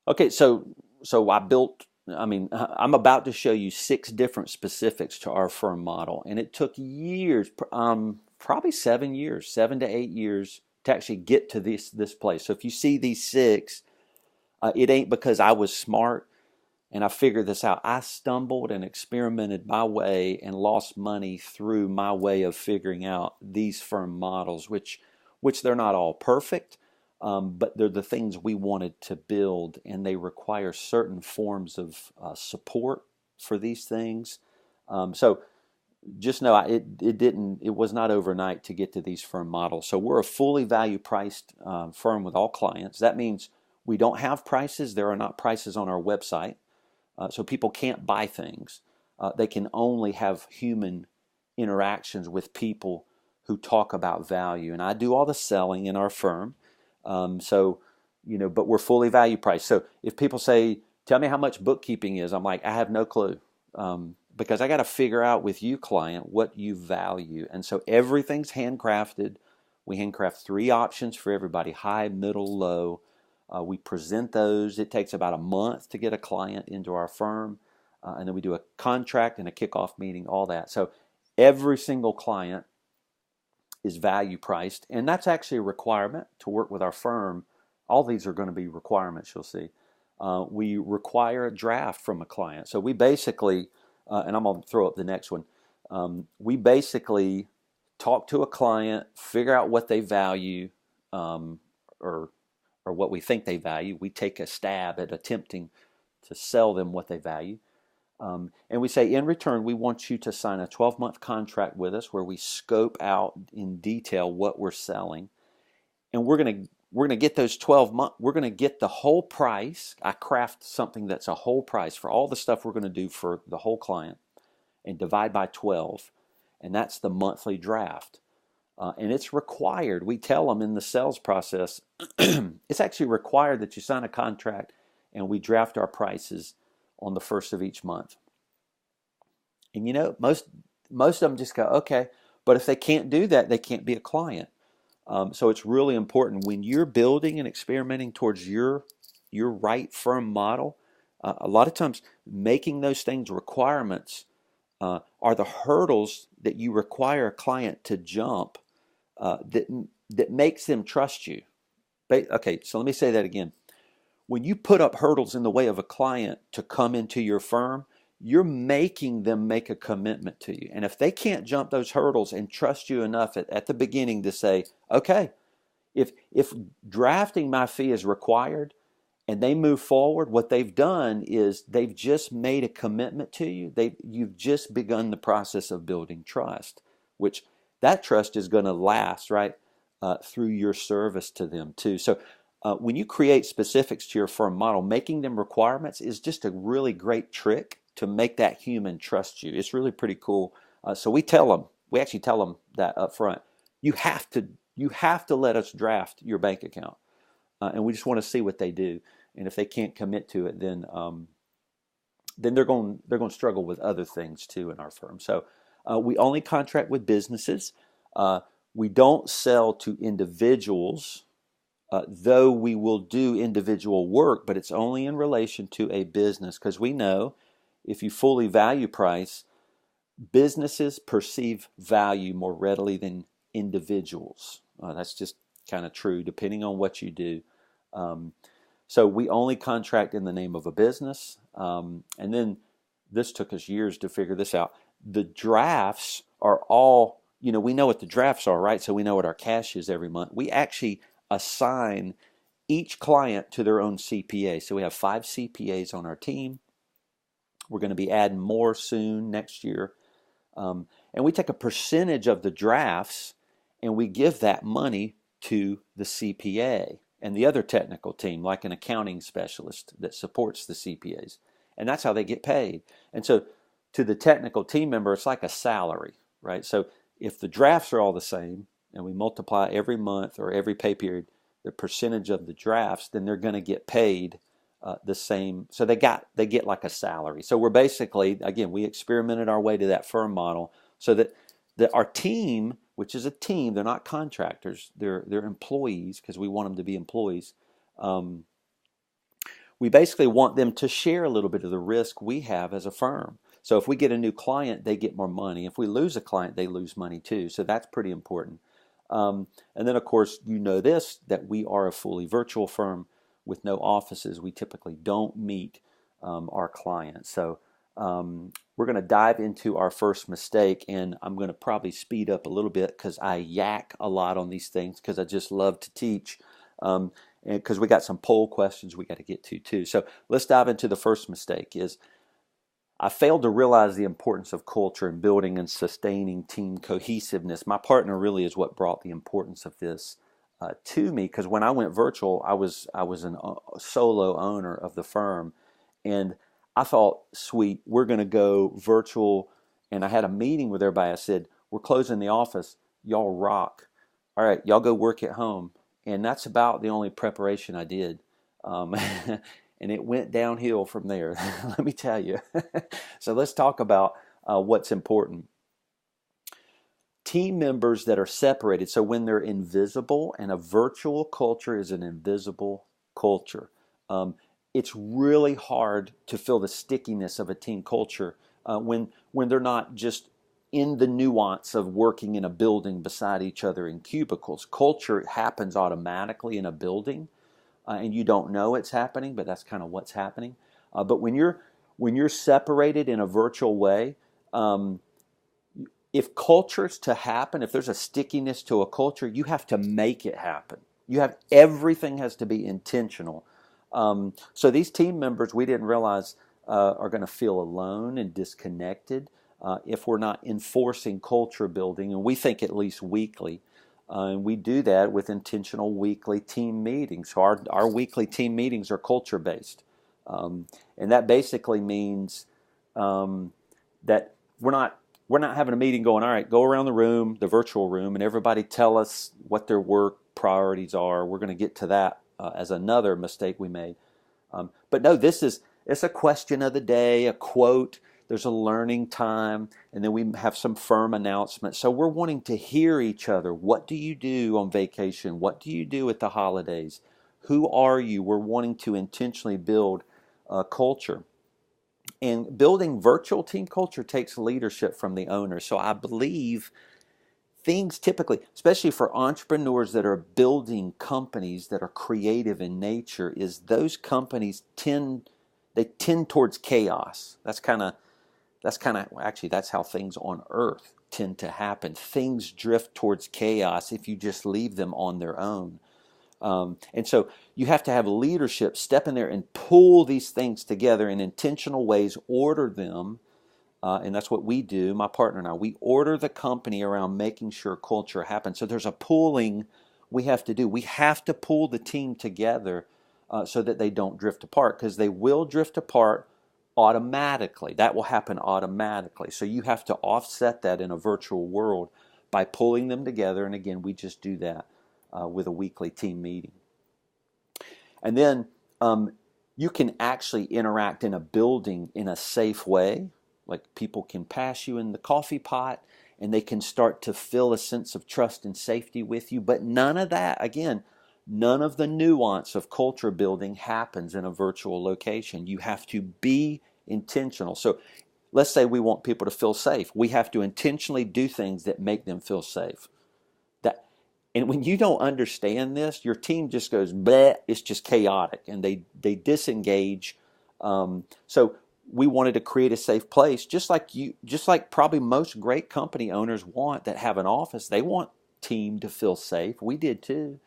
Okay, so I built. I mean, I'm about to show you 6 different specifics to our firm model, and it took years, probably 7 years, 7 to 8 years to actually get to this place. So if you see these 6, it ain't because I was smart and I figured this out. I stumbled and experimented my way and lost money through my way of figuring out these firm models, which they're not all perfect, but they're the things we wanted to build, and they require certain forms of support for these things. So just know it was not overnight to get to these firm models. So we're a fully value priced firm with all clients. That means we don't have prices. There are not prices on our website. So people can't buy things. They can only have human interactions with people who talk about value. And I do all the selling in our firm. But we're fully value priced. So if people say, tell me how much bookkeeping is, I'm like, I have no clue. Because I got to figure out with you, client, what you value. And so everything's handcrafted. We handcraft 3 options for everybody: high, middle, low. We present those. It takes about a month to get a client into our firm. And then we do a contract and a kickoff meeting, all that. So every single client is value priced. And that's actually a requirement to work with our firm. All these are going to be requirements, you'll see. We require a draft from a client. So we basically, and I'm going to throw up the next one, we basically talk to a client, figure out what they value, or what we think they value. We take a stab at attempting to sell them what they value. And we say, in return, we want you to sign a 12-month contract with us where we scope out in detail what we're selling. And we're going to get those 12 months. We're going to get the whole price. I craft something that's a whole price for all the stuff we're going to do for the whole client and divide by 12. And that's the monthly draft. And it's required. We tell them in the sales process, it's actually required that you sign a contract and we draft our prices on the first of each month. And most of them just go, okay, but if they can't do that, they can't be a client. So it's really important when you're building and experimenting towards your right firm model. A lot of times, making those things requirements are the hurdles that you require a client to jump that makes them trust you. Okay, so let me say that again. When you put up hurdles in the way of a client to come into your firm, you're making them make a commitment to you. And if they can't jump those hurdles and trust you enough at the beginning to say, okay, if drafting my fee is required and they move forward, what they've done is they've just made a commitment to you. You've just begun the process of building trust, which that trust is going to last, right, through your service to them too. So when you create specifics to your firm model, making them requirements is just a really great trick to make that human trust you. It's really pretty cool. So we actually tell them that up front. You have to let us draft your bank account, and we just want to see what they do. And if they can't commit to it, then they're going to struggle with other things too in our firm. So we only contract with businesses. We don't sell to individuals. Though we will do individual work, but it's only in relation to a business, because we know if you fully value price, businesses perceive value more readily than individuals. That's just kind of true depending on what you do. So we only contract in the name of a business. And then this took us years to figure this out. The drafts are all, we know what the drafts are, right? So we know what our cash is every month. We actually assign each client to their own CPA. So we have 5 CPAs on our team. We're going to be adding more soon next year. And we take a percentage of the drafts and we give that money to the CPA and the other technical team, like an accounting specialist that supports the CPAs. And that's how they get paid. And so to the technical team member, it's like a salary, right? So if the drafts are all the same, and we multiply every month or every pay period the percentage of the drafts, then they're going to get paid the same. So they get like a salary. So we're basically, again, we experimented our way to that firm model so that our team, which is a team, they're not contractors, they're employees, because we want them to be employees. we basically want them to share a little bit of the risk we have as a firm. So if we get a new client, they get more money. If we lose a client, they lose money too. So that's pretty important. And then, of course, you know this, that we are a fully virtual firm with no offices. We typically don't meet our clients. So we're going to dive into our first mistake, and I'm going to probably speed up a little bit because I yak a lot on these things because I just love to teach. And because we got some poll questions we got to get to too. So let's dive into the first mistake. Is I failed to realize the importance of culture in building and sustaining team cohesiveness. My partner really is what brought the importance of this to me, because when I went virtual, I was a solo owner of the firm, and I thought, sweet, we're going to go virtual. And I had a meeting with everybody. I said, we're closing the office. Y'all rock. All right, y'all go work at home. And that's about the only preparation I did. And it went downhill from there, let me tell you. So let's talk about what's important. Team members that are separated, so when they're invisible, and a virtual culture is an invisible culture, it's really hard to feel the stickiness of a team culture when they're not just in the nuance of working in a building beside each other in cubicles. Culture happens automatically in a building, and you don't know it's happening, but that's kind of what's happening. But when you're separated in a virtual way, if culture's to happen, if there's a stickiness to a culture, you have to make it happen. Everything has to be intentional. So these team members, we didn't realize, are going to feel alone and disconnected if we're not enforcing culture building, and we think at least weekly. And we do that with intentional weekly team meetings. So our weekly team meetings are culture based, and that basically means that we're not having a meeting going, all right, go around the room, the virtual room, and everybody tell us what their work priorities are. We're going to get to that as another mistake we made. But no, it's a question of the day, a quote. There's a learning time, and then we have some firm announcements. So we're wanting to hear each other. What do you do on vacation? What do you do at the holidays? Who are you? We're wanting to intentionally build culture. And building virtual team culture takes leadership from the owner. So I believe things typically, especially for entrepreneurs that are building companies that are creative in nature, is those companies tend towards chaos. That's how things on earth tend to happen. Things drift towards chaos if you just leave them on their own. And so you have to have leadership step in there and pull these things together in intentional ways, order them, and that's what we do, my partner and I. We order the company around making sure culture happens. So there's a pulling we have to do. We have to pull the team together so that they don't drift apart, because they will drift apart automatically. That will happen automatically. So you have to offset that in a virtual world by pulling them together. And again, we just do that with a weekly team meeting. And then you can actually interact in a building in a safe way. Like, people can pass you in the coffee pot and they can start to feel a sense of trust and safety with you. But none of that, again, none of the nuance of culture building happens in a virtual location. You have to be intentional. So let's say we want people to feel safe. We have to intentionally do things that make them feel safe. And when you don't understand this, your team just goes, bleh, it's just chaotic, and they disengage. So we wanted to create a safe place, just like probably most great company owners want that have an office. They want team to feel safe. We did too.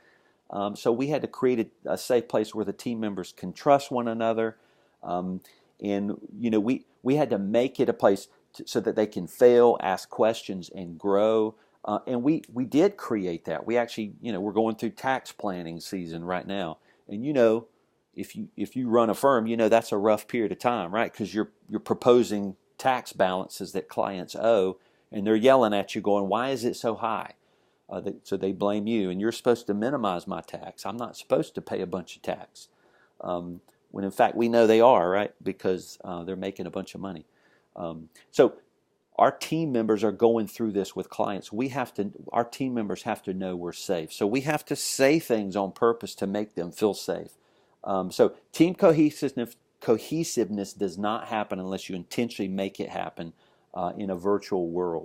So we had to create a safe place where the team members can trust one another. And we had to make it a place so that they can fail, ask questions, and grow. And we did create that. We actually, we're going through tax planning season right now. And if you run a firm, that's a rough period of time, right? Because you're proposing tax balances that clients owe, and they're yelling at you going, why is it so high? So they blame you, and you're supposed to minimize my tax. I'm not supposed to pay a bunch of tax. When in fact we know they are, right? Because they're making a bunch of money. So our team members are going through this with clients. Our team members have to know we're safe. So we have to say things on purpose to make them feel safe. So team cohesiveness does not happen unless you intentionally make it happen in a virtual world.